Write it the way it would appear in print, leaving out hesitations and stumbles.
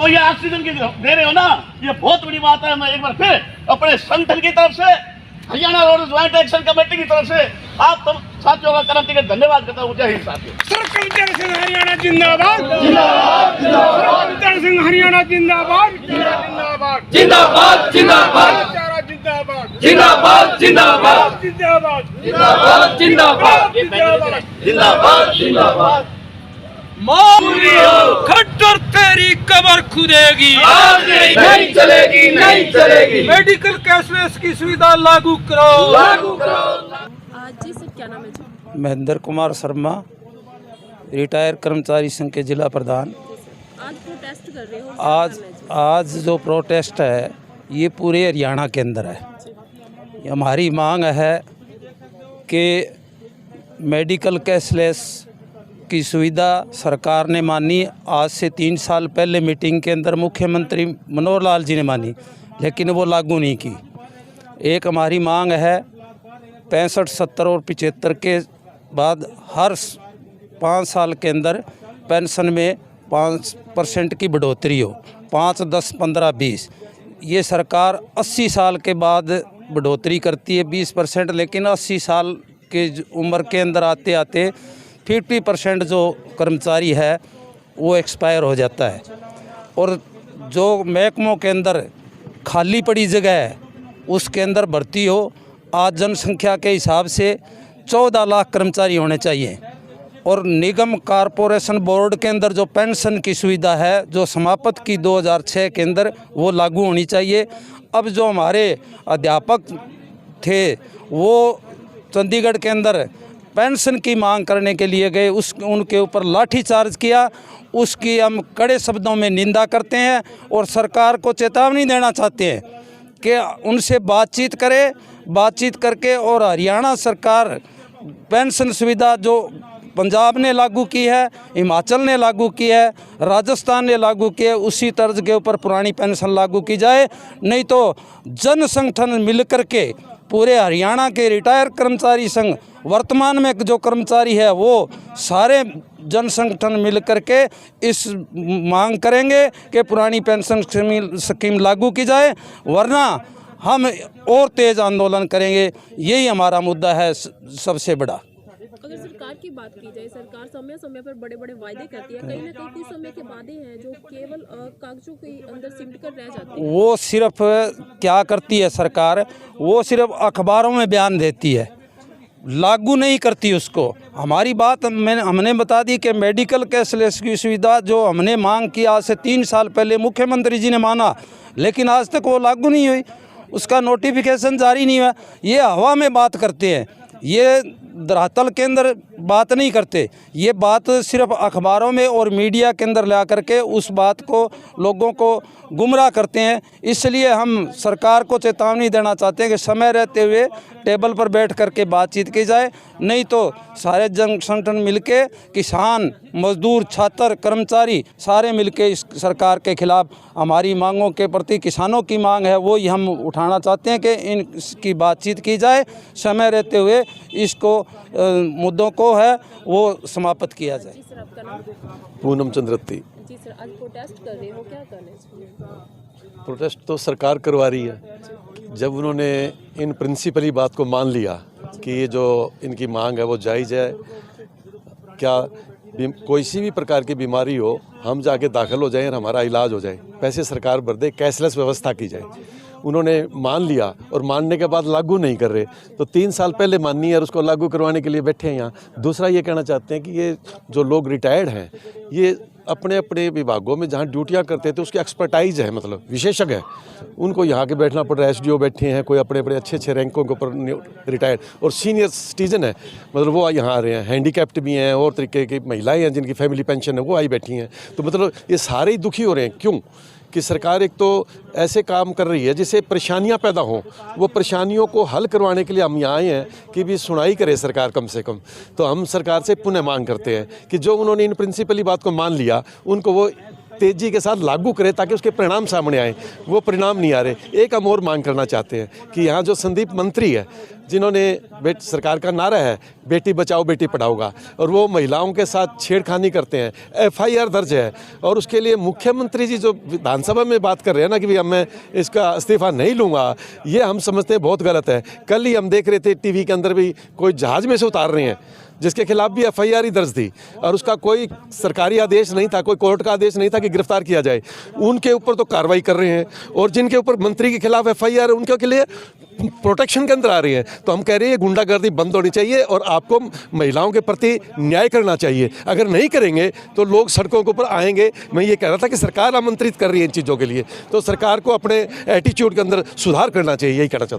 ये ऑक्सीजन की दे रहे हो ना, ये बहुत बड़ी बात है। मैं एक बार फिर अपने संगठन की तरफ से, Haryana road joint action committee की तरफ से आप सब साथियों का करम के धन्यवाद करता हूँ। जय हिंद साथियों। सरकलचर सिंह हरियाणा जिंदाबाद, सरकलचर सिंह हरियाणा जिंदाबाद, जिंदाबाद जिंदाबाद जिंदाबाद जिंदाबाद जिंदाबाद जिंदाबाद जिंदाबाद जिंदाबाद जिंदाबाद जिंदाबाद जिंदाबाद। खट्टर तेरी कबर खुदेगी, आज नहीं चलेगी, नहीं चलेगी। मेडिकल कैशलेस की सुविधा लागू करो, लागू करो। जी सर, क्या नाम है जी? महेंद्र कुमार शर्मा, रिटायर कर्मचारी संघ के जिला प्रधान। आज प्रोटेस्ट कर रहे हो? आज जो प्रोटेस्ट है ये पूरे हरियाणा के अंदर है। हमारी मांग है कि मेडिकल कैशलेस की सुविधा सरकार ने मानी। आज से 3 साल पहले मीटिंग के अंदर मुख्यमंत्री मनोहर लाल जी ने मानी, लेकिन वो लागू नहीं की। एक हमारी मांग है 65, 70 और 75 के बाद हर 5 साल के अंदर पेंशन में 5% की बढ़ोतरी हो, 5, 10, 15, 20। ये सरकार 80 साल के बाद बढ़ोतरी करती है 20%, लेकिन 80 साल के उम्र के अंदर आते आते 50% जो कर्मचारी है वो एक्सपायर हो जाता है। और जो महकमों के अंदर खाली पड़ी जगह है उसके अंदर भर्ती हो। आज जनसंख्या के हिसाब से 14 लाख कर्मचारी होने चाहिए। और निगम कॉरपोरेशन बोर्ड के अंदर जो पेंशन की सुविधा है जो समाप्त की 2006 के अंदर, वो लागू होनी चाहिए। अब जो हमारे अध्यापक थे वो चंडीगढ़ के अंदर पेंशन की मांग करने के लिए गए, उनके ऊपर लाठीचार्ज किया। उसकी हम कड़े शब्दों में निंदा करते हैं और सरकार को चेतावनी देना चाहते हैं कि उनसे बातचीत करे, बातचीत करके। और हरियाणा सरकार पेंशन सुविधा जो पंजाब ने लागू की है, हिमाचल ने लागू की है, राजस्थान ने लागू की है, उसी तर्ज के ऊपर पुरानी पेंशन लागू की जाए। नहीं तो जन संगठन मिल कर के पूरे हरियाणा के रिटायर कर्मचारी संघ, वर्तमान में जो कर्मचारी है वो सारे जन संगठन मिल कर के इस मांग करेंगे कि पुरानी पेंशन स्कीम लागू की जाए, वरना हम और तेज़ आंदोलन करेंगे। यही हमारा मुद्दा है सबसे बड़ा। अगर सरकार की बात की जाए, सरकार समय समय पर बड़े बड़े वायदे करती है, कहीं ना कहीं कुछ समय के वादे हैं जो केवल कागजों के अंदर सिमट कर रह जाते हैं। वो सिर्फ क्या करती है सरकार, वो सिर्फ अखबारों में बयान देती है, लागू नहीं करती उसको। हमारी बात हमने बता दी कि मेडिकल कैशलेस की सुविधा जो हमने मांग की आज से 3 साल पहले, मुख्यमंत्री जी ने माना, लेकिन आज तक वो लागू नहीं हुई, उसका नोटिफिकेशन जारी नहीं हुआ। ये हवा में बात करते हैं, ये धरातल के अंदर बात नहीं करते। ये बात सिर्फ अखबारों में और मीडिया के अंदर ला करके उस बात को लोगों को गुमराह करते हैं। इसलिए हम सरकार को चेतावनी देना चाहते हैं कि समय रहते हुए टेबल पर बैठ करके बातचीत की जाए, नहीं तो सारे जन संगठन मिलके, किसान, मजदूर, छात्र, कर्मचारी सारे मिलके इस सरकार के खिलाफ हमारी मांगों के प्रति, किसानों की मांग है वो ही हम उठाना चाहते हैं कि इनकी बातचीत की जाए, समय रहते हुए इसको मुद्दों को है वो समाप्त किया जाए। जी सर, आपका नाम? पूनम चंद्रती। जी सर, आज प्रोटेस्ट कर रहे हो, क्या करना चाहिए? प्रोटेस्ट तो सरकार करवा रही है। जब उन्होंने इन प्रिंसिपली बात को मान लिया कि ये जो इनकी मांग है वो जायज़ है, क्या कोई सी भी प्रकार की बीमारी हो हम जाके दाखिल हो जाएं और हमारा इलाज हो जाए, पैसे सरकार भर दे, कैशलेस व्यवस्था की जाए। उन्होंने मान लिया और मानने के बाद लागू नहीं कर रहे। तो 3 साल पहले माननी है और उसको लागू करवाने के लिए बैठे हैं यहाँ। दूसरा ये कहना चाहते हैं कि ये जो लोग रिटायर्ड हैं ये अपने अपने विभागों में जहाँ ड्यूटियाँ करते थे उसकी एक्सपर्टाइज है, मतलब विशेषज्ञ है, उनको यहाँ के बैठना पड़ रहा है। SDO बैठे हैं, कोई अपने अपने अच्छे रैंकों के ऊपर रिटायर्ड, और सीनियर सिटीजन है, मतलब वो यहाँ आ रहे हैं। हैंडीकैप्ड भी हैं और तरीके की महिलाएं हैं जिनकी फैमिली पेंशन है वो आई बैठी हैं। तो मतलब ये सारे ही दुखी हो रहे हैं। क्यों कि सरकार एक तो ऐसे काम कर रही है जिससे परेशानियां पैदा हों। वो परेशानियों को हल करवाने के लिए हम यहाँ आए हैं कि भी सुनाई करे सरकार कम से कम। तो हम सरकार से पुनः मांग करते हैं कि जो उन्होंने इन प्रिंसिपली बात को मान लिया उनको वो तेज़ी के साथ लागू करें ताकि उसके परिणाम सामने आए। वो परिणाम नहीं आ रहे। एक हम और मांग करना चाहते हैं कि यहाँ जो संदीप मंत्री है, जिन्होंने सरकार का नारा है बेटी बचाओ बेटी पढ़ाओ का, और वो महिलाओं के साथ छेड़खानी करते हैं, FIR दर्ज है, और उसके लिए मुख्यमंत्री जी जो विधानसभा में बात कर रहे हैं ना कि भाई मैं इसका इस्तीफा नहीं लूँगा, ये हम समझते हैं बहुत गलत है। कल ही हम देख रहे थे टीवी के अंदर भी कोई जहाज़ में से उतार रहे हैं जिसके खिलाफ भी FIR ही दर्ज थी, और उसका कोई सरकारी आदेश नहीं था, कोई कोर्ट का आदेश नहीं था कि गिरफ्तार किया जाए। उनके ऊपर तो कार्रवाई कर रहे हैं, और जिनके ऊपर मंत्री के खिलाफ FIR उनके लिए प्रोटेक्शन के अंदर आ रही है। तो हम कह रहे हैं ये गुंडागर्दी बंद होनी चाहिए और आपको महिलाओं के प्रति न्याय करना चाहिए। अगर नहीं करेंगे तो लोग सड़कों के ऊपर आएंगे। मैं ये कह रहा था कि सरकार आमंत्रित कर रही है इन चीज़ों के लिए, तो सरकार को अपने एटीट्यूड के अंदर सुधार करना चाहिए, यही कहना चाहता हूं।